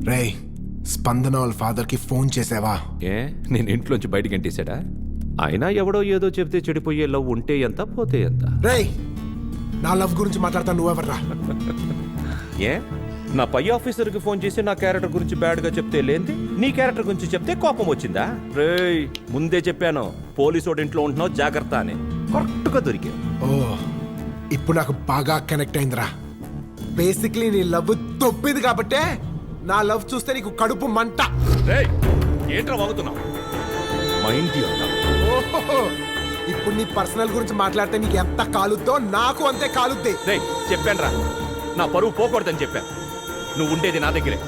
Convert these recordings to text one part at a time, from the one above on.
రేయ్, స్పందన వాళ్ళ ఫాదర్కి ఫోన్ చేసావా? ఏ నేను ఇంట్లోంచి బయటికి ఎంటేశాడా? అయినా ఎవడో ఏదో చెప్తే చెడిపోయే లవ్ ఉంటే ఎంత పోతే ఎంత. రేయ్, నా లవ్ గురించి మాట్లాడతా నువ్వెవర్రా? ఏ నా పై ఆఫీసర్కి ఫోన్ చేసి నా క్యారెక్టర్ గురించి బ్యాడ్గా చెప్తే లేంది, నీ క్యారెక్టర్ గురించి చెప్తే కోపం వచ్చిందా? రేయ్, ముందే చెప్పాను పోలీసోడు ఇంట్లో ఉంటున్నావు జాగ్రత్త అని. కరెక్ట్గా దొరికే. ఓ, ఇప్పుడు నాకు బాగా కనెక్ట్ అయిందిరా. బేసిక్లీ నీ లవ్ తొప్పిది కాబట్టే నా లవ్ చూస్తే నీకు కడుపు మంట. రేయ్, ఏంట్రా వాగుతున్నావు? మైండ్ ఓహో, ఇప్పుడు నీ పర్సనల్ గురించి మాట్లాడితే నీకు ఎంత కాలుద్దో నాకు అంతే కాలుద్ది. రేయ్, చెప్పానురా నా పరువు పోకూడదని చెప్పాను. నువ్వు ఉండేది నా దగ్గరే.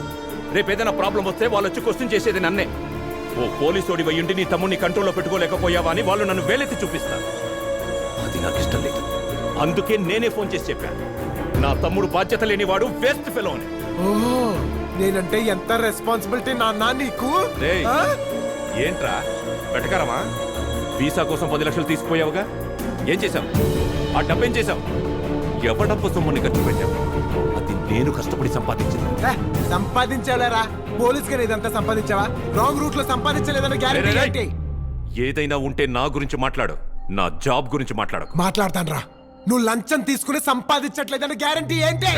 రేపు ఏదైనా ప్రాబ్లం వస్తే వాళ్ళు వచ్చి క్వశ్చన్ చేసేది నన్నే. ఓ పోలీసోడి వయ్యుండి నీ తమ్ముడిని కంట్రోల్లో పెట్టుకోలేకపోయావా అని వాళ్ళు నన్ను వేలెత్తి చూపిస్తారు. అది నాకు ఇష్టం లేదు. అందుకే నేనే ఫోన్ చేసి చెప్పాను, నా తమ్ముడు బాధ్యత లేనివాడు, వేస్ట్ ఫెలో అని. ఓహో, నేనంటే ఎంత రెస్పాన్సిబిలిటీ నాన్న నీకు. రేయ్, ఏంట్రా వెటకారమా? వీసా కోసం 10 లక్షలు తీసుకుపోయావుగా, ఏం చేశావు? ఆ డబ్బు ఏం చేశావు? ఎవడబ్బు సొమ్ముని ఖర్చు పెట్టావు? అది నేను కష్టపడి సంపాదించింది. సంపాదించాలేరా? పోలీస్ గా ఇదంతా సంపాదించావా? రాంగ్ రూట్ లో సంపాదించలేదన్న గ్యారెంటీ ఏంటి? ఏదైనా ఉంటే నా గురించి మాట్లాడు, నా జాబ్ గురించి మాట్లాడు. మాట్లాడతాను రా. నువ్వు లంచం తీసుకుని సంపాదించట్లేదన్న గ్యారెంటీ ఏంటి?